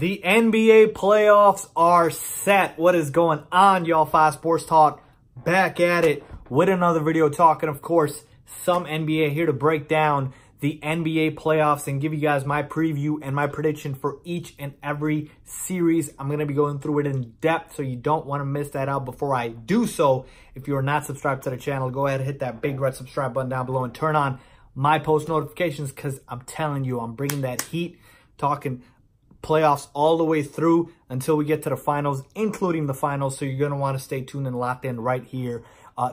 The NBA playoffs are set. What is going on, y'all? 5 Sports Talk back at it with another video talking, of course, some NBA here to break down the NBA playoffs and give you guys my preview and my prediction for each and every series. I'm going to be going through it in depth, so you don't want to miss that out. Before I do so, if you are not subscribed to the channel, go ahead and hit that big red subscribe button down below and turn on my post notifications, because I'm telling you, I'm bringing that heat, talking playoffs all the way through until we get to the finals, including the finals. So you're going to want to stay tuned and locked in right here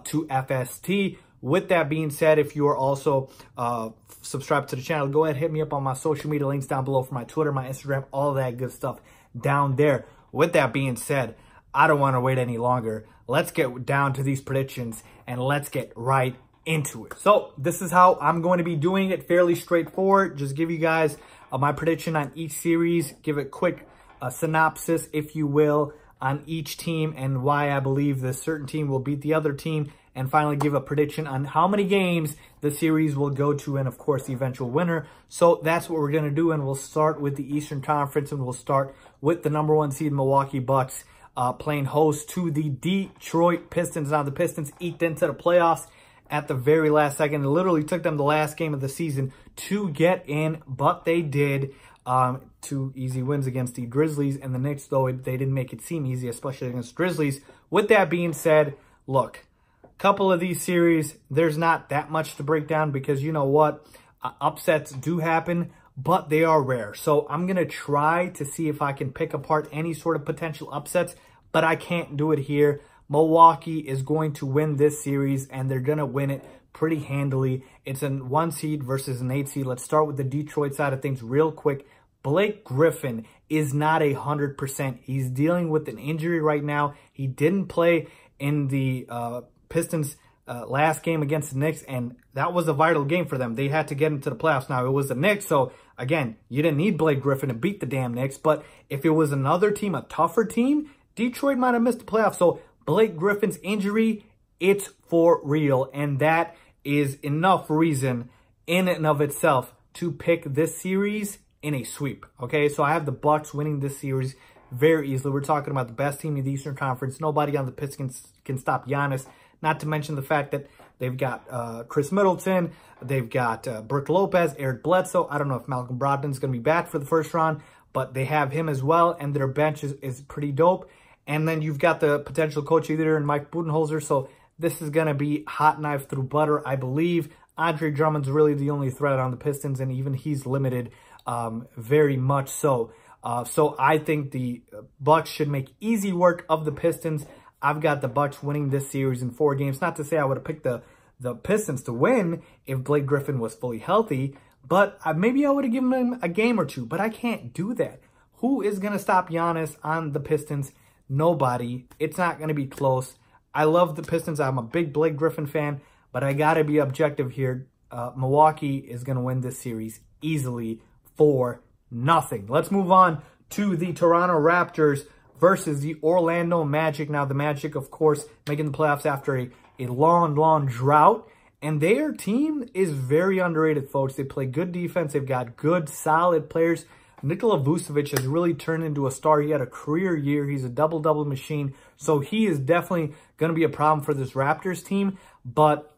to FST. With that being said, if you are also subscribed to the channel, go ahead and hit me up on my social media links down below for my Twitter, my Instagram, all that good stuff down there. With that being said, I don't want to wait any longer. Let's get down to these predictions and let's get right into it. So this is how I'm going to be doing it. Fairly straightforward. Just give you guys my prediction on each series, give a quick synopsis, if you will, on each team and why I believe this certain team will beat the other team, and finally give a prediction on how many games the series will go to and, of course, the eventual winner. So that's what we're going to do, and we'll start with the Eastern Conference, and we'll start with the #1 seed Milwaukee Bucks playing host to the Detroit Pistons. Now, the Pistons eked into the playoffs at the very last second. It literally took them the last game of the season to get in, but they did. 2 easy wins against the Grizzlies and the Knicks, though they didn't make it seem easy, especially against Grizzlies. With that being said, look, a couple of these series, there's not that much to break down because you know what? Upsets do happen, but they are rare. So I'm going to try to see if I can pick apart any sort of potential upsets, but I can't do it here. Milwaukee is going to win this series, and they're going to win it pretty handily. It's a 1 seed versus an 8 seed. Let's start with the Detroit side of things real quick. Blake Griffin is not 100%. He's dealing with an injury right now. He didn't play in the Pistons last game against the Knicks, and that was a vital game for them. They had to get into the playoffs. Now, it was the Knicks, so again, you didn't need Blake Griffin to beat the damn Knicks, but if it was another team, a tougher team, Detroit might have missed the playoffs. So Blake Griffin's injury, it's for real, and that is enough reason in and of itself to pick this series in a sweep, okay? So I have the Bucks winning this series very easily. We're talking about the best team in the Eastern Conference. Nobody on the Pistons can stop Giannis, not to mention the fact that they've got Chris Middleton, they've got Brook Lopez, Eric Bledsoe. I don't know if Malcolm Brogdon's going to be back for the first round, but they have him as well, and their bench is pretty dope. And then you've got the potential coach either in Mike Budenholzer. So this is going to be hot knife through butter, I believe. Andre Drummond's really the only threat on the Pistons, and even he's limited very much so. So I think the Bucks should make easy work of the Pistons. I've got the Bucks winning this series in 4 games. Not to say I would have picked the Pistons to win if Blake Griffin was fully healthy, but maybe I would have given him a game or 2, but I can't do that. Who is going to stop Giannis on the Pistons? Nobody. It's not going to be close. I love the Pistons. I'm a big Blake Griffin fan, but I got to be objective here. Milwaukee is going to win this series easily for nothing. Let's move on to the Toronto Raptors versus the Orlando Magic. Now, the Magic, of course, making the playoffs after a long drought, and their team is very underrated, folks. They play good defense. They've got good, solid players. Nikola Vucevic has really turned into a star. He had a career year. He's a double-double machine. So he is definitely going to be a problem for this Raptors team. But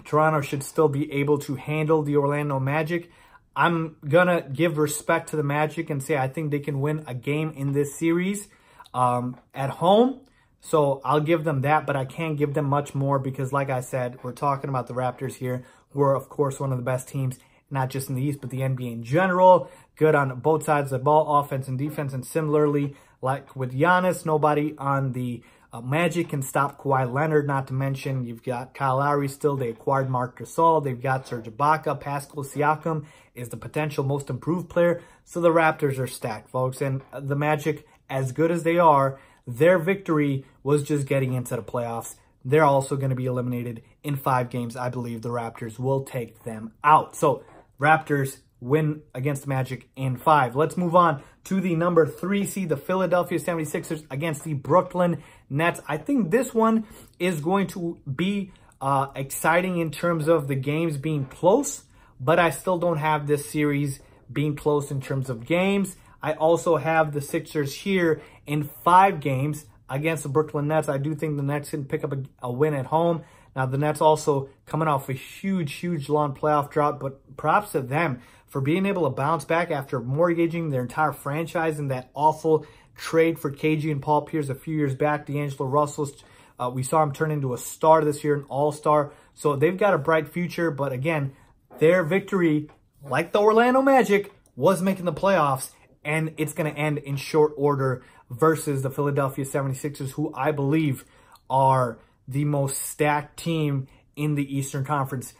Toronto should still be able to handle the Orlando Magic. I'm going to give respect to the Magic and say I think they can win a game in this series at home. So I'll give them that, but I can't give them much more because, like I said, we're talking about the Raptors here. We're, of course, one of the best teams, not just in the East, but the NBA in general. Good on both sides of the ball, offense and defense. And similarly, like with Giannis, nobody on the Magic can stop Kawhi Leonard. Not to mention, you've got Kyle Lowry still. They acquired Marc Gasol. They've got Serge Ibaka. Pascal Siakam is the potential most improved player. So the Raptors are stacked, folks. And the Magic, as good as they are, their victory was just getting into the playoffs. They're also going to be eliminated in 5 games. I believe the Raptors will take them out. So Raptors win against the Magic in 5. Let's move on to the #3 seed, the Philadelphia 76ers against the Brooklyn Nets. I think this one is going to be exciting in terms of the games being close, but I still don't have this series being close in terms of games. I also have the Sixers here in 5 games against the Brooklyn Nets. I do think the Nets can pick up a win at home. Now, the Nets also coming off a huge long playoff drought, but props to them for being able to bounce back after mortgaging their entire franchise in that awful trade for KG and Paul Pierce a few years back. D'Angelo Russell, we saw him turn into a star this year, an all-star. So they've got a bright future, but again, their victory, like the Orlando Magic, was making the playoffs, and it's going to end in short order versus the Philadelphia 76ers, who I believe are the most stacked team in the Eastern Conference.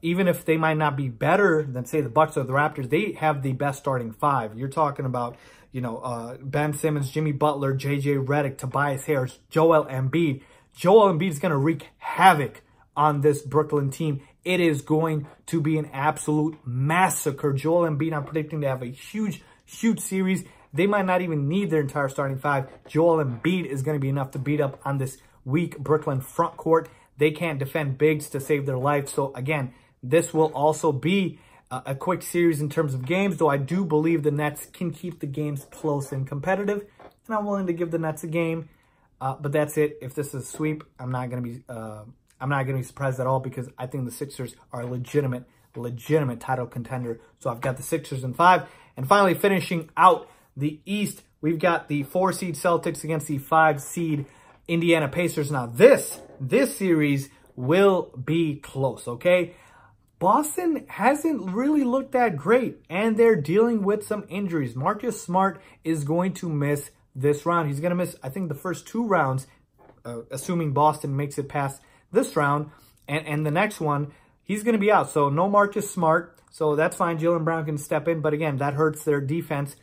Even if they might not be better than, say, the Bucks or the Raptors, they have the best starting 5. You're talking about, you know, Ben Simmons, Jimmy Butler, JJ Redick, Tobias Harris, Joel Embiid. Joel Embiid is going to wreak havoc on this Brooklyn team. It is going to be an absolute massacre. Joel Embiid, I'm predicting to have a huge series. They might not even need their entire starting 5. Joel Embiid is going to be enough to beat up on this weak Brooklyn front court. They can't defend bigs to save their life. So again, this will also be a quick series in terms of games, though I do believe the Nets can keep the games close and competitive, and I'm willing to give the Nets a game. But that's it. If this is a sweep, I'm not gonna be surprised at all, because I think the Sixers are a legitimate title contender. So I've got the Sixers in 5. And finally, finishing out the East, we've got the 4 seed Celtics against the 5 seed Indiana Pacers. Now this series will be close, okay? Boston hasn't really looked that great, and they're dealing with some injuries. Marcus Smart is going to miss this round. He's going to miss, I think, the first 2 rounds, assuming Boston makes it past this round. And the next one, he's going to be out. So no Marcus Smart. So that's fine. Jaylen Brown can step in. But again, that hurts their defense.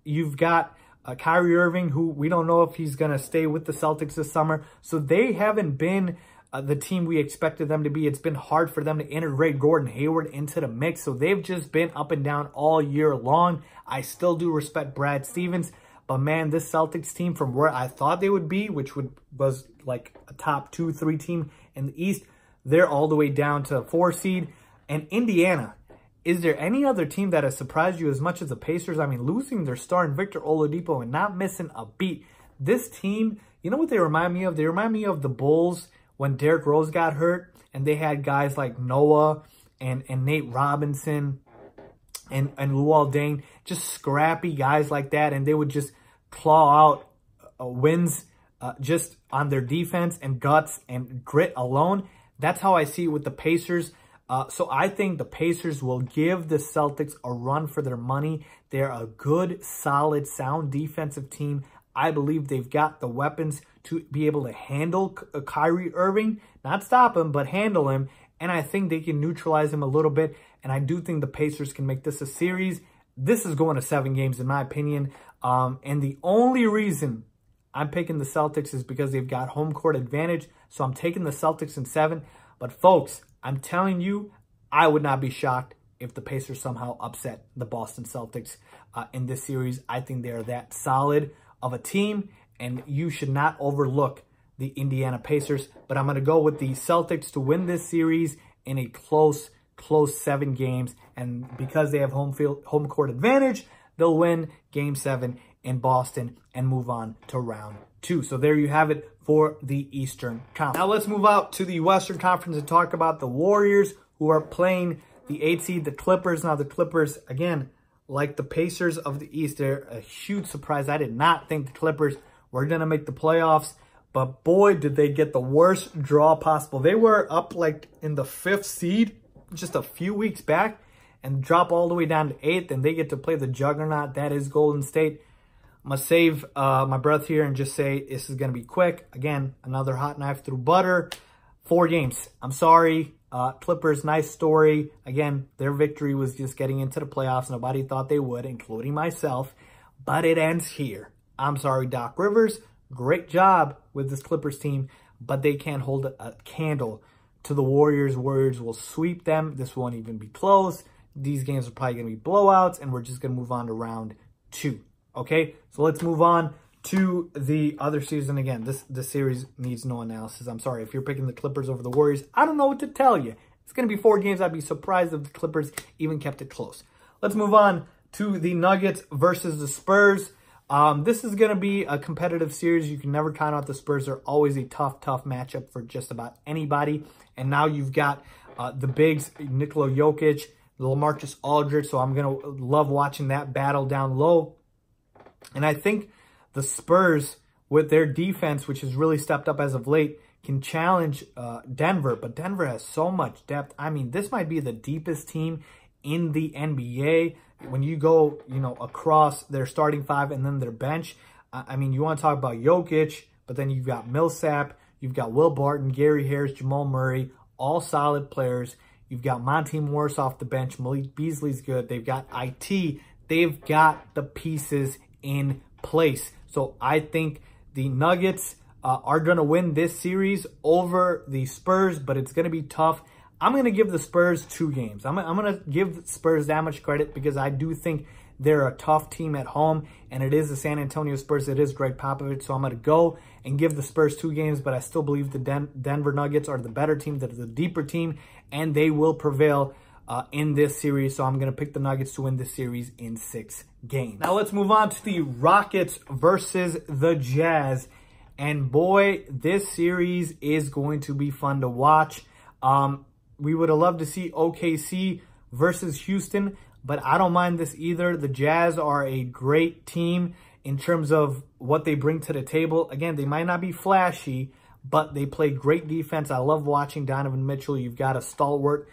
You've got Kyrie Irving, who we don't know if he's going to stay with the Celtics this summer. So they haven't been the team we expected them to be. It's been hard for them to integrate Gordon Hayward into the mix. So they've just been up and down all year long. I still do respect Brad Stevens. But man, this Celtics team, from where I thought they would be, which was like a top 2-3 team in the East, they're all the way down to 4 seed. And Indiana, is there any other team that has surprised you as much as the Pacers? I mean, losing their star in Victor Oladipo and not missing a beat. This team, you know what they remind me of? They remind me of the Bulls when Derrick Rose got hurt, and they had guys like Noah and Nate Robinson and Luol Deng, just scrappy guys like that, and they would just claw out wins just on their defense and guts and grit alone. That's how I see it with the Pacers. So I think the Pacers will give the Celtics a run for their money. They're a good, solid, sound defensive team. I believe they've got the weapons to be able to handle Kyrie Irving, not stop him, but handle him. And I think they can neutralize him a little bit. And I do think the Pacers can make this a series. This is going to 7 games, in my opinion. And the only reason I'm picking the Celtics is because they've got home court advantage. So I'm taking the Celtics in 7. But folks, I'm telling you, I would not be shocked if the Pacers somehow upset the Boston Celtics in this series. I think they are that solid of a team, and you should not overlook the Indiana Pacers. But I'm going to go with the Celtics to win this series in a close 7 games. And because they have home court advantage, they'll win Game 7 in Boston and move on to round 2. So there you have it for the Eastern Conference. Now let's move out to the Western Conference and talk about the Warriors, who are playing the 8 seed, the Clippers. Now the Clippers, again, like the Pacers of the East, they're a huge surprise. I did not think the Clippers were going to make the playoffs, but boy, did they get the worst draw possible. They were up like in the 5th seed just a few weeks back and drop all the way down to 8th, and they get to play the juggernaut that is Golden State. I'm going to save my breath here and just say this is going to be quick. Again, another hot knife through butter. 4 games. I'm sorry. Clippers, nice story. Again, their victory was just getting into the playoffs. Nobody thought they would, including myself. But it ends here. I'm sorry, Doc Rivers. Great job with this Clippers team, but they can't hold a candle to the Warriors. Warriors will sweep them. This won't even be close. These games are probably going to be blowouts, and we're just going to move on to round 2. Okay, so let's move on to the other season. Again, this series needs no analysis. I'm sorry. If you're picking the Clippers over the Warriors, I don't know what to tell you. It's going to be 4 games. I'd be surprised if the Clippers even kept it close. Let's move on to the Nuggets versus the Spurs. This is going to be a competitive series. You can never count out the Spurs. They're always a tough matchup for just about anybody. And now you've got the bigs, Nikola Jokic, LaMarcus Aldridge. So I'm going to love watching that battle down low. And I think the Spurs, with their defense, which has really stepped up as of late, can challenge Denver. But Denver has so much depth. I mean, this might be the deepest team in the NBA. When you go, across their starting five and then their bench, I mean, you want to talk about Jokic, but then you've got Millsap, you've got Will Barton, Gary Harris, Jamal Murray, all solid players. You've got Monty Morris off the bench. Malik Beasley's good. They've got IT. They've got the pieces in place. So I think the Nuggets are going to win this series over the Spurs, but it's going to be tough. I'm going to give the Spurs 2 games. I'm going to give the Spurs that much credit because I do think they're a tough team at home, and it is the San Antonio Spurs. It is Greg Popovich, so I'm going to go and give the Spurs 2 games, but I still believe the Denver Nuggets are the better team, they're the deeper team, and they will prevail in this series. So I'm going to pick the Nuggets to win this series in 6 games. Now let's move on to the Rockets versus the Jazz. And boy, this series is going to be fun to watch. We would have loved to see OKC versus Houston, but I don't mind this either. The Jazz are a great team in terms of what they bring to the table. Again, they might not be flashy, but they play great defense. I love watching Donovan Mitchell. You've got a stalwart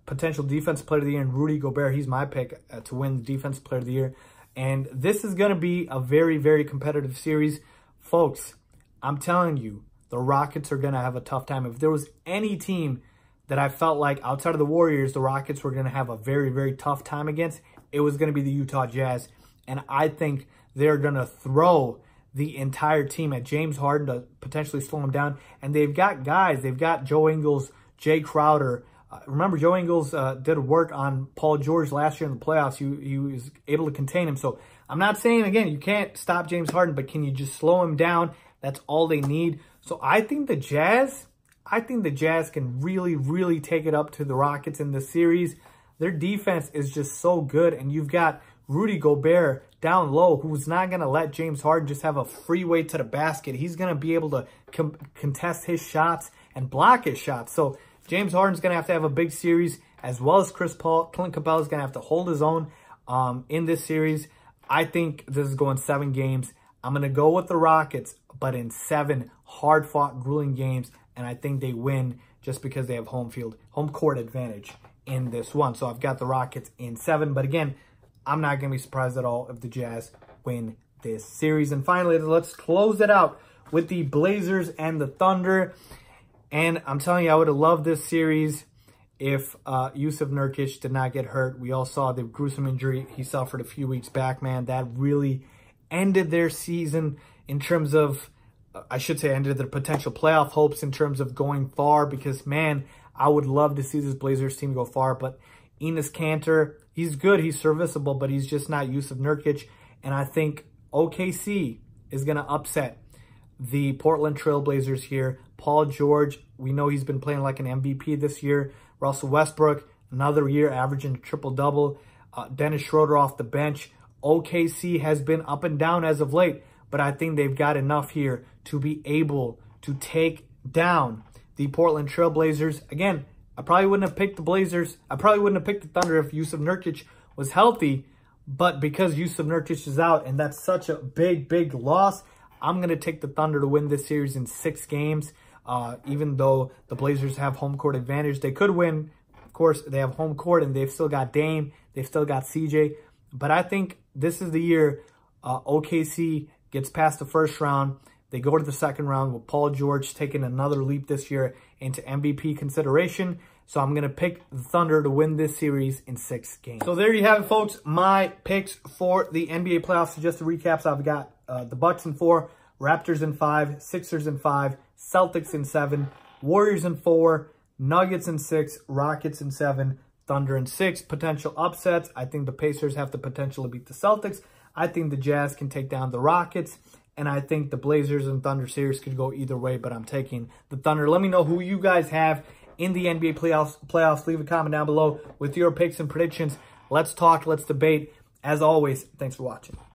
potential defensive player of the year in Rudy Gobert. He's my pick to win the defensive player of the year. And this is going to be a very, very competitive series. Folks, I'm telling you, the Rockets are going to have a tough time. If there was any team that I felt like outside of the Warriors, the Rockets were going to have a very, very tough time against, it was going to be the Utah Jazz. And I think they're going to throw the entire team at James Harden to potentially slow him down. And they've got guys. They've got Joe Ingles, Jay Crowder. Remember, Joe Ingles did work on Paul George last year in the playoffs. He was able to contain him. So I'm not saying, again, you can't stop James Harden, but can you just slow him down? That's all they need. So I think the Jazz can really, really take it up to the Rockets in this series. Their defense is just so good, and you've got Rudy Gobert down low, who's not going to let James Harden just have a freeway to the basket. He's going to be able to contest his shots and block his shots. So James Harden's going to have a big series, as well as Chris Paul. Clint Capela's going to have to hold his own in this series. I think this is going 7 games. I'm going to go with the Rockets, but in 7 hard-fought, grueling games. And I think they win just because they have home court advantage in this one. So I've got the Rockets in 7. But again, I'm not going to be surprised at all if the Jazz win this series. And finally, let's close it out with the Blazers and the Thunder. And I'm telling you, I would have loved this series if Jusuf Nurkic did not get hurt. We all saw the gruesome injury he suffered a few weeks back, man. That really ended their season in terms of, I should say, ended their potential playoff hopes in terms of going far, because, man, I would love to see this Blazers team go far. But Enes Kanter, he's good, he's serviceable, but he's just not Jusuf Nurkic. And I think OKC is going to upset the Portland Trail Blazers here. Paul George, we know he's been playing like an MVP this year. Russell Westbrook, another year averaging a triple-double. Dennis Schroeder off the bench. OKC has been up and down as of late, but I think they've got enough here to be able to take down the Portland Trail Blazers. Again, I probably wouldn't have picked the Blazers. I probably wouldn't have picked the Thunder if Jusuf Nurkic was healthy, but because Jusuf Nurkic is out, and that's such a big, big loss, I'm going to take the Thunder to win this series in 6 games. Even though the Blazers have home court advantage, they could win. Of course, they have home court, and they've still got Dame. They've still got CJ. But I think this is the year OKC gets past the first round. They go to the second round with Paul George taking another leap this year into MVP consideration. So I'm going to pick the Thunder to win this series in 6 games. So there you have it, folks. My picks for the NBA playoffs. So just to recap, so I've got the Bucks in 4, Raptors in 5, Sixers in 5, Celtics in 7, Warriors in 4, Nuggets in 6, Rockets in 7, Thunder in 6. Potential upsets. I think the Pacers have the potential to beat the Celtics. I think the Jazz can take down the Rockets. And I think the Blazers and Thunder series could go either way, but I'm taking the Thunder. Let me know who you guys have in the NBA playoffs. Leave a comment down below with your picks and predictions. Let's talk. Let's debate. As always, thanks for watching.